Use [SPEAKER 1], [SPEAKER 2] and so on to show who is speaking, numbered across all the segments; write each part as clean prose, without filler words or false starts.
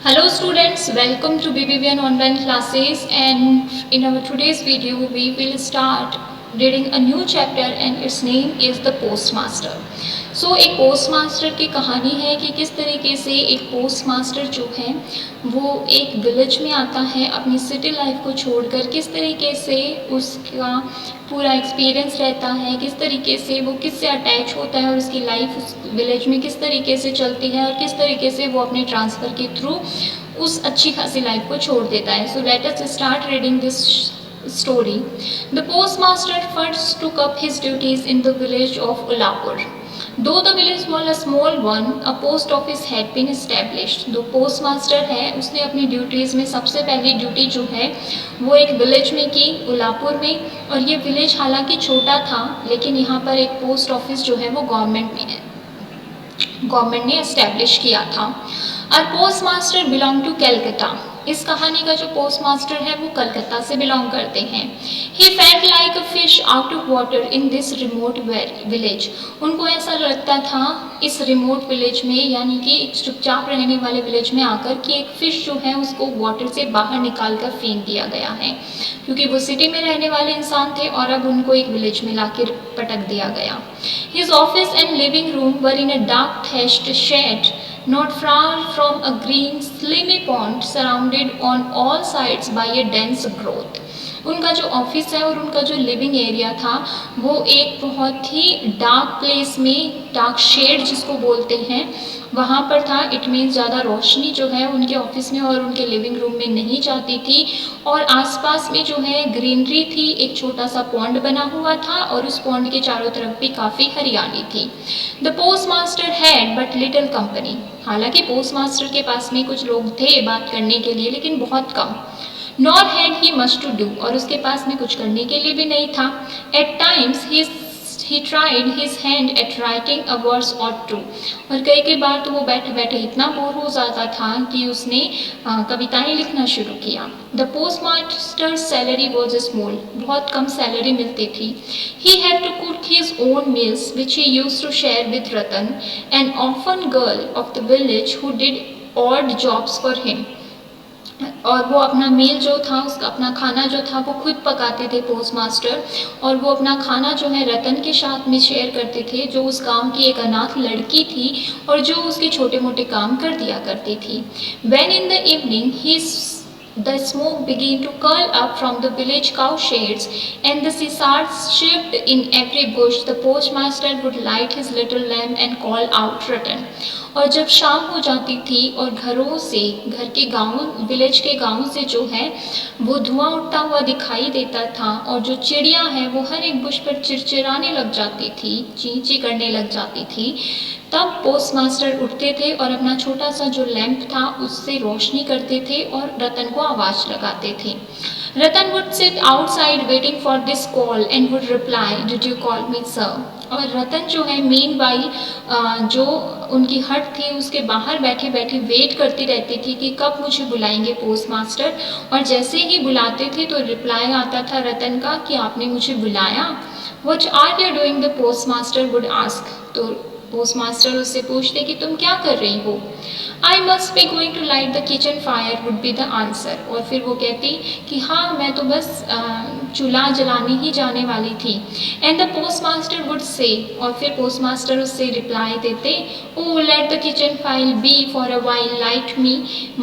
[SPEAKER 1] Hello students, welcome to BBVN online classes, and in our today's video we will start reading a new chapter and its name is the postmaster. So एक postmaster की कहानी है कि किस तरीके से एक पोस्टमास्टर जो है वो एक विलेज में आता है अपनी सिटी लाइफ को छोड़कर, किस तरीके से उसका पूरा एक्सपीरियंस रहता है, किस तरीके से वो किससे अटैच होता है और उसकी लाइफ उस विलेज में किस तरीके से चलती है और किस तरीके से वो अपने ट्रांसफ़र के थ्रू उस अच्छी खासी लाइफ को छोड़ देता है. So let us start reading this story. The postmaster first took up his duties in the village of Ulapur. Though the village was a small one, a post office had been established. जो postmaster है उसने अपनी duties में सबसे पहली duty जो है वो एक विलेज में की, उलापुर में. और ये विलेज हालांकि छोटा था लेकिन यहाँ पर एक पोस्ट ऑफिस जो है वो गवर्नमेंट ने एस्टेब्लिश किया था. और पोस्टमास्टर बिलोंग टू कैलकाटा. इस कहानी का जो पोस्टमास्टर है वो कलकत्ता से बिलोंग करते हैं. He felt like a fish out of water in this remote village. उनको ऐसा लगता था इस रिमोट विलेज में, यानी कि चुपचाप रहने वाले विलेज में आकर कि एक फ़िश जो है उसको वाटर से बाहर निकाल कर फेंक दिया गया है, क्योंकि वो सिटी में रहने वाले इंसान थे और अब उनको एक विलेज में लाकर पटक दिया गया. His office and living room were in a dark thatched shed not far from a green slimy pond surrounded on all sides by a dense growth. उनका जो ऑफिस है और उनका जो लिविंग एरिया था वो एक बहुत ही डार्क प्लेस में, डार्क शेड जिसको बोलते हैं, वहाँ पर था. इट मीन्स ज़्यादा रोशनी जो है उनके ऑफिस में और उनके लिविंग रूम में नहीं जाती थी. और आसपास में जो है ग्रीनरी थी, एक छोटा सा पॉन्ड बना हुआ था और उस पॉन्ड के चारों तरफ भी काफ़ी हरियाली थी. The post master had but little company. हालांकि पोस्ट मास्टर के पास में कुछ लोग थे बात करने के लिए लेकिन बहुत कम. Nor had he much to do. और उसके पास में कुछ करने के लिए भी नहीं था. At times he tried his hand at writing a verse or two. और कई बार तो वो बैठे बैठे इतना बोर हो जाता था कि उसने कविताएं लिखना शुरू किया. The postmaster's salary was small. बहुत कम सैलरी मिलती थी. He had to cook his own meals which he used to share with Ratan, an orphan girl of the village who did odd jobs for him. और वो अपना मील जो था, उसका अपना खाना जो था वो खुद पकाते थे पोस्टमास्टर. और वो अपना खाना जो है रतन के साथ में शेयर करते थे, जो उस गांव की एक अनाथ लड़की थी और जो उसके छोटे मोटे काम कर दिया करती थी. When in the evening the smoke began to curl up from the village cowsheds and the sisars chirped in every bush, the postmaster would light his little lamp and call out Ratan. और जब शाम हो जाती थी और घरों से, घर के गाँव, विलेज के गाँव से जो है वो धुआं उठता हुआ दिखाई देता था और जो चिड़िया है वो हर एक बुश पर चिड़चिड़ाने लग जाती थी, ची ची करने लग जाती थी, तब पोस्टमास्टर उठते थे और अपना छोटा सा जो लैंप था उससे रोशनी करते थे और रतन को आवाज़ लगाते थे. Ratan would sit outside waiting for this call and would reply, "Did you call me, sir?" और रतन जो है मीनवाइल जो उनकी हट थी उसके बाहर बैठे बैठे वेट करती रहती थी कि कब मुझे बुलाएंगे पोस्टमास्टर. और जैसे ही बुलाते थे तो रिप्लाई आता था रतन का कि आपने मुझे बुलाया. What are you doing? The postmaster would ask. तो पोस्टमास्टर उससे पूछते कि तुम क्या कर रही हो. I must be going to light the kitchen fire would be the answer. और फिर वो कहती कि हाँ मैं तो बस चूल्हा जलाने ही जाने वाली थी. And the postmaster would say, और फिर पोस्टमास्टर उससे रिप्लाई देते, Oh, let the kitchen fire be for a while, light me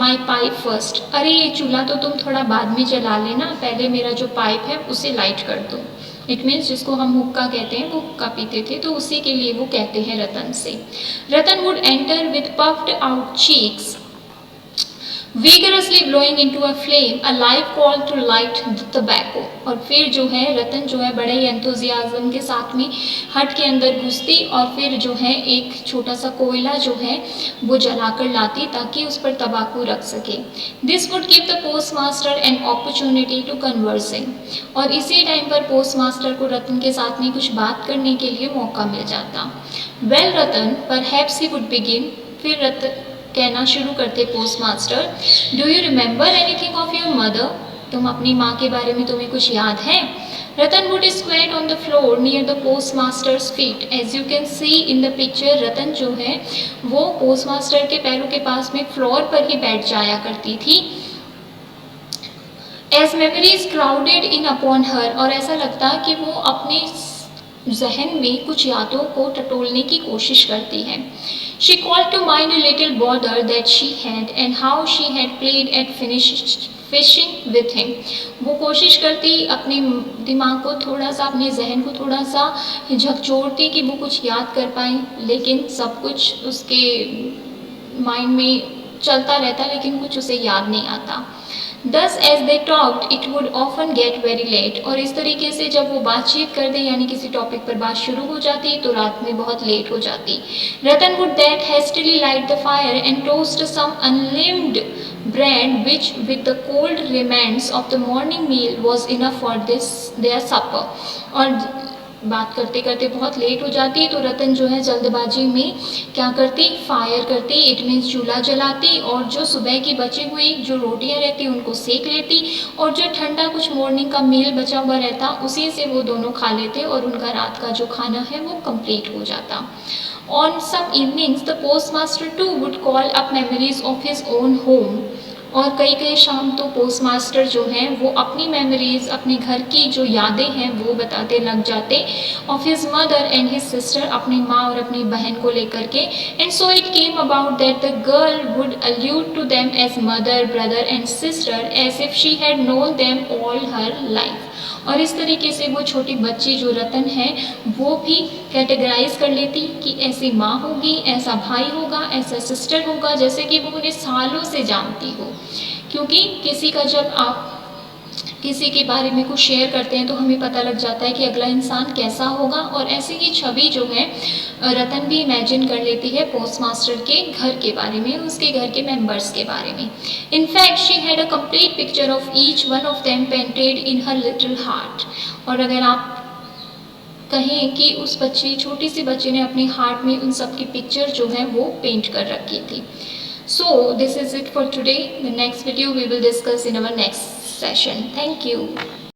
[SPEAKER 1] my pipe first. अरे ये चूल्हा तो तुम थोड़ा बाद में जला लेना, पहले मेरा जो पाइप है उसे लाइट कर दो. इट मीन्स जिसको हम हुक्का कहते हैं, वो हुक्का पीते थे तो उसी के लिए वो कहते हैं रतन से. Ratan would enter with puffed out cheeks vigorously blowing into a flame a live coal to light the tobacco. और फिर जो है रतन जो है बड़े ही एंथुजियाज्म के साथ में हट के अंदर घुसती और फिर जो है एक छोटा सा कोयला जो है वो जलाकर लाती ताकि उस पर तंबाकू रख सके. This would give the postmaster an opportunity to conversing. और इसी टाइम पर पोस्टमास्टर को रतन के साथ में कुछ बात करने के लिए मौका मिल जाता. Well Ratan, perhaps he would begin. फिर रतन कहना शुरू करते postmaster, do you remember anything of your mother? तुम अपनी माँ के बारे में तुम्हें कुछ याद है? Ratan would squat on the floor near the postmaster's feet. As you can see in the picture, रतन जो है वो पोस्टमास्टर के पैरों के पास में फ्लोर पर ही बैठ जाया करती थी. As memories crowded in upon her, और ऐसा लगता कि वो अपने जहन में कुछ यादों को टटोलने की कोशिश करती है. She called to mind a little bother that she had and how she had played at fishing with him. वो कोशिश करती अपने दिमाग को थोड़ा सा, अपने जहन को थोड़ा सा झकझोरती कि वो कुछ याद कर पाए, लेकिन सब कुछ उसके माइंड में चलता रहता लेकिन कुछ उसे याद नहीं आता. Thus as they talked, it would often get very late. और इस तरीके से जब वो बातचीत कर दे यानी किसी टॉपिक पर बात शुरू हो जाती तो रात में बहुत लेट हो जाती. Ratan would then hastily light the fire and toast some unlimmed bread which with the cold remains of the morning meal was enough for their supper. और बात करते करते बहुत लेट हो जाती तो रतन जो है जल्दबाजी में क्या करती, फायर करती, इट मीन्स चूल्हा जलाती और जो सुबह की बची हुई जो रोटियां रहती उनको सेक लेती और जो ठंडा कुछ मॉर्निंग का मील बचा हुआ रहता उसी से वो दोनों खा लेते और उनका रात का जो खाना है वो कंप्लीट हो जाता. On some evenings the postmaster too would call up memories of his own home. और कई कई शाम तो पोस्टमास्टर जो हैं वो अपनी मेमोरीज, अपने घर की जो यादें हैं वो बताते लग जाते. Of his mother and his sister, अपनी माँ और अपनी बहन को लेकर के. And so it came about that the girl would allude to them as mother, brother and sister as if she had known them all her life. और इस तरीके से वो छोटी बच्ची जो रतन है वो भी कैटेगराइज कर लेती कि ऐसी माँ होगी, ऐसा भाई होगा, ऐसा सिस्टर होगा, जैसे कि वो उन्हें सालों से जानती हो. क्योंकि किसी का जब आप किसी के बारे में कुछ शेयर करते हैं तो हमें पता लग जाता है कि अगला इंसान कैसा होगा. और ऐसे ही छवि जो है रतन भी इमेजिन कर लेती है पोस्टमास्टर के घर के बारे में, उसके घर के मेंबर्स के बारे में. In fact she had a complete picture of each one of them painted in her little heart. और अगर आप कहें कि उस बच्ची, छोटी सी बच्ची ने अपने हार्ट में उन सब की पिक्चर जो है वो पेंट कर रखी थी. So this is it for today. The next video we will discuss in our next session. Thank you.